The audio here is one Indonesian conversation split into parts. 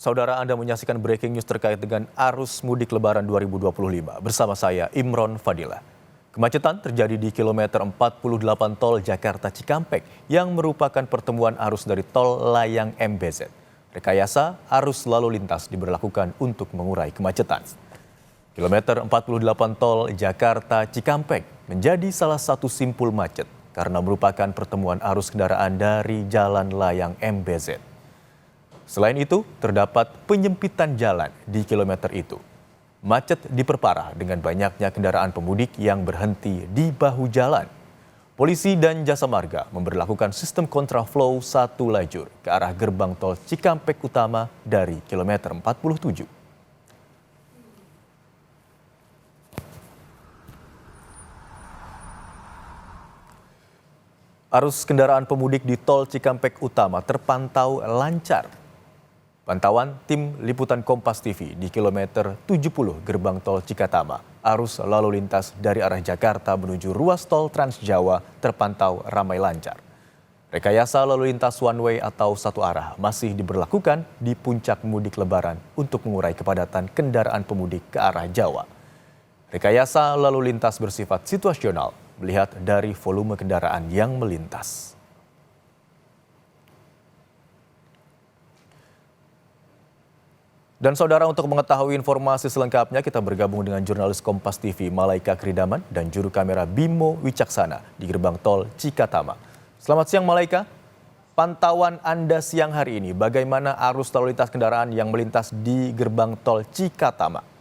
Saudara, Anda menyaksikan breaking news terkait dengan arus mudik Lebaran 2025. Bersama saya, Imron Fadilah. Kemacetan terjadi di kilometer 48 tol Jakarta Cikampek yang merupakan pertemuan arus dari tol layang MBZ. Rekayasa arus lalu lintas diberlakukan untuk mengurai kemacetan. Kilometer 48 tol Jakarta Cikampek menjadi salah satu simpul macet karena merupakan pertemuan arus kendaraan dari jalan layang MBZ. Selain itu, terdapat penyempitan jalan di kilometer itu. Macet diperparah dengan banyaknya kendaraan pemudik yang berhenti di bahu jalan. Polisi dan Jasa Marga memberlakukan sistem kontraflow satu lajur ke arah gerbang tol Cikampek Utama dari kilometer 47. Arus kendaraan pemudik di tol Cikampek Utama terpantau lancar. Pantauan tim liputan Kompas TV di kilometer 70 gerbang tol Cikatama. Arus lalu lintas dari arah Jakarta menuju ruas tol Trans Jawa terpantau ramai lancar. Rekayasa lalu lintas one way atau satu arah masih diberlakukan di puncak mudik Lebaran untuk mengurai kepadatan kendaraan pemudik ke arah Jawa. Rekayasa lalu lintas bersifat situasional melihat dari volume kendaraan yang melintas. Dan saudara, untuk mengetahui informasi selengkapnya kita bergabung dengan jurnalis Kompas TV Malaika Kridaman dan juru kamera Bimo Wicaksana di gerbang tol Cikatama. Selamat siang Malaika, pantauan Anda siang hari ini bagaimana arus lalu lintas kendaraan yang melintas di gerbang tol Cikatama?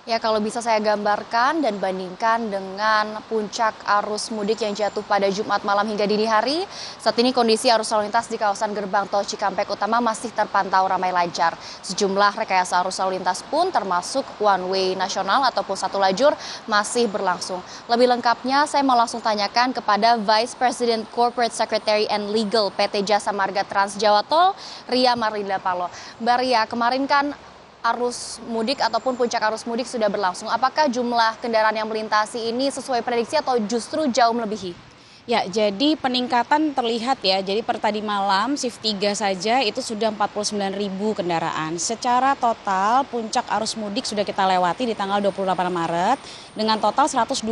Ya, kalau bisa saya gambarkan dan bandingkan dengan puncak arus mudik yang jatuh pada Jumat malam hingga dini hari, saat ini kondisi arus lalu lintas di kawasan gerbang tol Cikampek Utama masih terpantau ramai lancar. Sejumlah rekayasa arus lalu lintas pun termasuk one way nasional ataupun satu lajur masih berlangsung. Lebih lengkapnya saya mau langsung tanyakan kepada Vice President Corporate Secretary and Legal PT Jasa Marga Trans Jawa Tol, Ria Marlinda Palo. Mbak Ria, kemarin kan arus mudik ataupun puncak arus mudik sudah berlangsung. Apakah jumlah kendaraan yang melintasi ini sesuai prediksi atau justru jauh melebihi? Ya, jadi peningkatan terlihat ya. Jadi per tadi malam shift 3 saja itu sudah 49.000 kendaraan. Secara total puncak arus mudik sudah kita lewati di tanggal 28 Maret dengan total 126.000.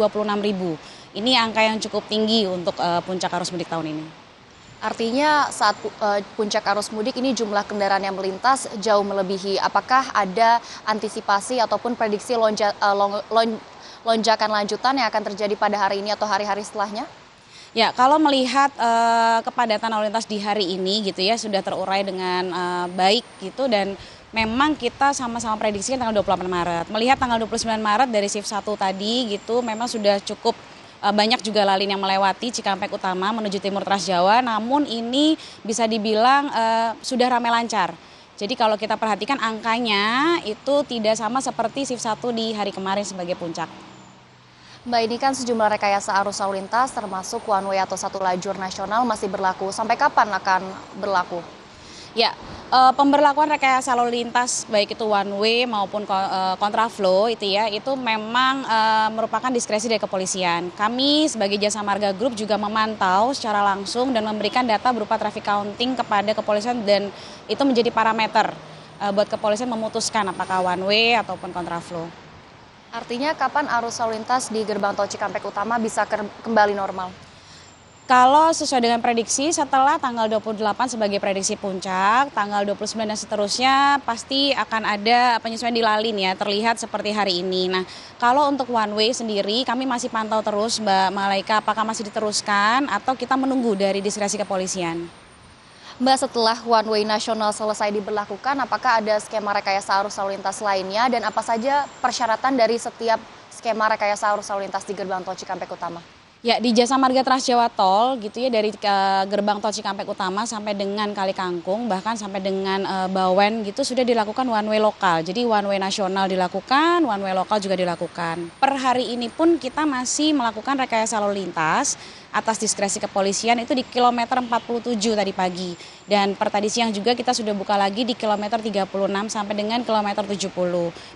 Ini angka yang cukup tinggi untuk puncak arus mudik tahun ini. Artinya saat puncak arus mudik ini jumlah kendaraan yang melintas jauh melebihi. Apakah ada antisipasi ataupun prediksi lonjakan lanjutan yang akan terjadi pada hari ini atau hari-hari setelahnya? Ya, kalau melihat kepadatan lalu lintas di hari ini gitu ya sudah terurai dengan baik gitu, dan memang kita sama-sama prediksikan tanggal 28 Maret. Melihat tanggal 29 Maret dari shift 1 tadi gitu memang sudah cukup banyak juga lalin yang melewati Cikampek Utama menuju timur Trans Jawa, namun ini bisa dibilang sudah ramai lancar. Jadi kalau kita perhatikan angkanya itu tidak sama seperti shift 1 di hari kemarin sebagai puncak. Mbak, ini kan sejumlah rekayasa arus lalu lintas termasuk one way atau satu lajur nasional masih berlaku. Sampai kapan akan berlaku? Ya, pemberlakuan rekayasa lalu lintas baik itu one way maupun kontraflow itu memang merupakan diskresi dari kepolisian. Kami sebagai Jasa Marga Group juga memantau secara langsung dan memberikan data berupa traffic counting kepada kepolisian, dan itu menjadi parameter buat kepolisian memutuskan apakah one way ataupun kontraflow. Artinya kapan arus lalu lintas di gerbang tol Cikampek Utama bisa kembali normal? Kalau sesuai dengan prediksi setelah tanggal 28 sebagai prediksi puncak, tanggal 29 dan seterusnya pasti akan ada penyesuaian di lalin ya, terlihat seperti hari ini. Nah, kalau untuk one way sendiri kami masih pantau terus Mbak Malaika, apakah masih diteruskan atau kita menunggu dari diskresi kepolisian. Mbak, setelah one way nasional selesai diberlakukan, apakah ada skema rekayasa arus lalu lintas lainnya dan apa saja persyaratan dari setiap skema rekayasa arus lalu lintas di gerbang tol Cikampek Utama? Ya, di Jasa Marga Trans Jawa Tol gitu ya, dari gerbang tol Cikampek Utama sampai dengan Kali Kangkung bahkan sampai dengan Bawen gitu sudah dilakukan one way lokal. Jadi one way nasional dilakukan, one way lokal juga dilakukan. Per hari ini pun kita masih melakukan rekayasa lalu lintas atas diskresi kepolisian itu di kilometer 47 tadi pagi. Dan per tadi siang juga kita sudah buka lagi di kilometer 36 sampai dengan kilometer 70.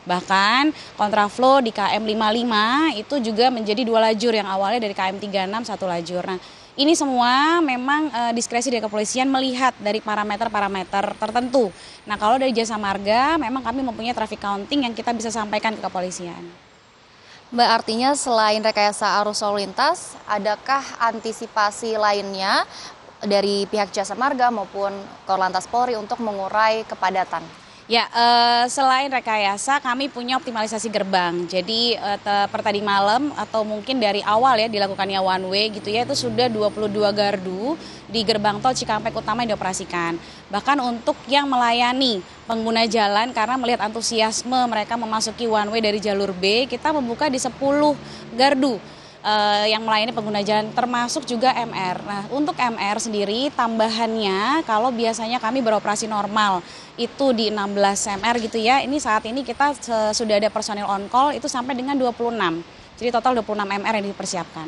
Bahkan kontraflow di KM 55 itu juga menjadi dua lajur yang awalnya dari KM 36 satu lajur. Nah, Ini semua memang diskresi dari kepolisian melihat dari parameter-parameter tertentu. Nah, kalau dari Jasa Marga memang kami mempunyai traffic counting yang kita bisa sampaikan ke kepolisian. Mbak, artinya selain rekayasa arus lalu lintas, adakah antisipasi lainnya dari pihak Jasa Marga maupun Korlantas Polri untuk mengurai kepadatan? Ya, selain rekayasa kami punya optimalisasi gerbang. Jadi per tadi malam atau mungkin dari awal ya dilakukannya one way gitu ya, itu sudah 22 gardu di gerbang tol Cikampek Utama yang dioperasikan. Bahkan untuk yang melayani pengguna jalan karena melihat antusiasme mereka memasuki one way dari jalur B, kita membuka di 10 gardu yang melayani pengguna jalan termasuk juga MR. Nah, untuk MR sendiri tambahannya kalau biasanya kami beroperasi normal itu di 16 MR gitu ya. Ini saat ini kita sudah ada personil on call itu sampai dengan 26. Jadi total 26 MR yang dipersiapkan.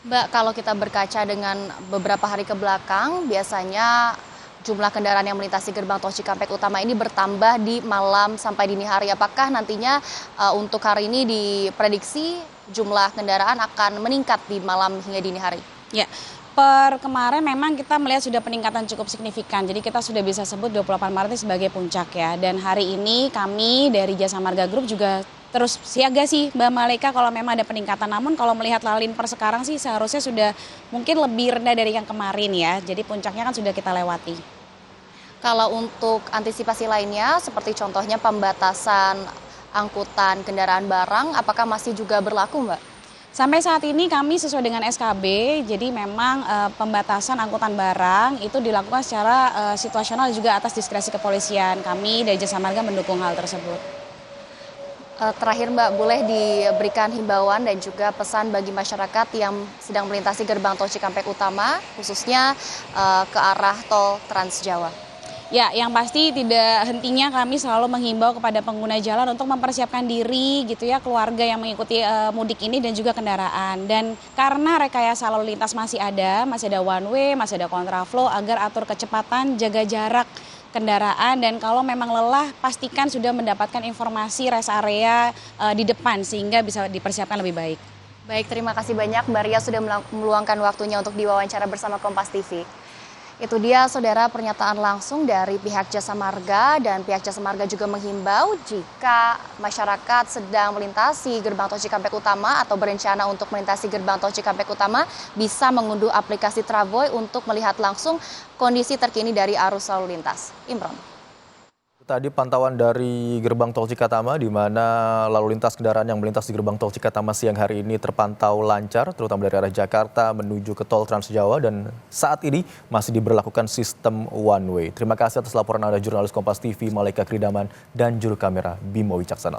Mbak, kalau kita berkaca dengan beberapa hari ke belakang, biasanya jumlah kendaraan yang melintasi gerbang tol Cikampek Utama ini bertambah di malam sampai dini hari. Apakah nantinya untuk hari ini diprediksi jumlah kendaraan akan meningkat di malam hingga dini hari? Ya, per kemarin memang kita melihat sudah peningkatan cukup signifikan. Jadi kita sudah bisa sebut 28 Maret ini sebagai puncak ya. Dan hari ini kami dari Jasa Marga Group juga terus siaga sih Mbak Malaika kalau memang ada peningkatan. Namun kalau melihat lalin per sekarang sih seharusnya sudah mungkin lebih rendah dari yang kemarin ya. Jadi puncaknya kan sudah kita lewati. Kalau untuk antisipasi lainnya seperti contohnya pembatasan angkutan kendaraan barang, apakah masih juga berlaku, Mbak? Sampai saat ini kami sesuai dengan SKB, jadi memang pembatasan angkutan barang itu dilakukan secara situasional juga atas diskresi kepolisian. Kami dari Jasa Marga mendukung hal tersebut. Terakhir Mbak, boleh diberikan himbauan dan juga pesan bagi masyarakat yang sedang melintasi gerbang tol Cikampek Utama, khususnya ke arah tol Trans Jawa? Ya, yang pasti tidak hentinya kami selalu menghimbau kepada pengguna jalan untuk mempersiapkan diri gitu ya, keluarga yang mengikuti mudik ini dan juga kendaraan. Dan karena rekayasa lalu lintas masih ada one way, masih ada kontraflow, agar atur kecepatan, jaga jarak kendaraan, dan kalau memang lelah pastikan sudah mendapatkan informasi rest area di depan sehingga bisa dipersiapkan lebih baik. Baik, terima kasih banyak Mbak Ria sudah meluangkan waktunya untuk diwawancara bersama Kompas TV. Itu dia saudara pernyataan langsung dari pihak Jasa Marga, dan pihak Jasa Marga juga menghimbau jika masyarakat sedang melintasi gerbang tol Cikampek Utama atau berencana untuk melintasi gerbang tol Cikampek Utama bisa mengunduh aplikasi Travoy untuk melihat langsung kondisi terkini dari arus lalu lintas. Imron. Tadi pantauan dari gerbang tol Cikatama di mana lalu lintas kendaraan yang melintas di gerbang tol Cikatama siang hari ini terpantau lancar, terutama dari arah Jakarta menuju ke tol Trans Jawa, dan saat ini masih diberlakukan sistem one way. Terima kasih atas laporan Anda jurnalis Kompas TV Malaika Kridaman dan juru kamera Bimo Wicaksana.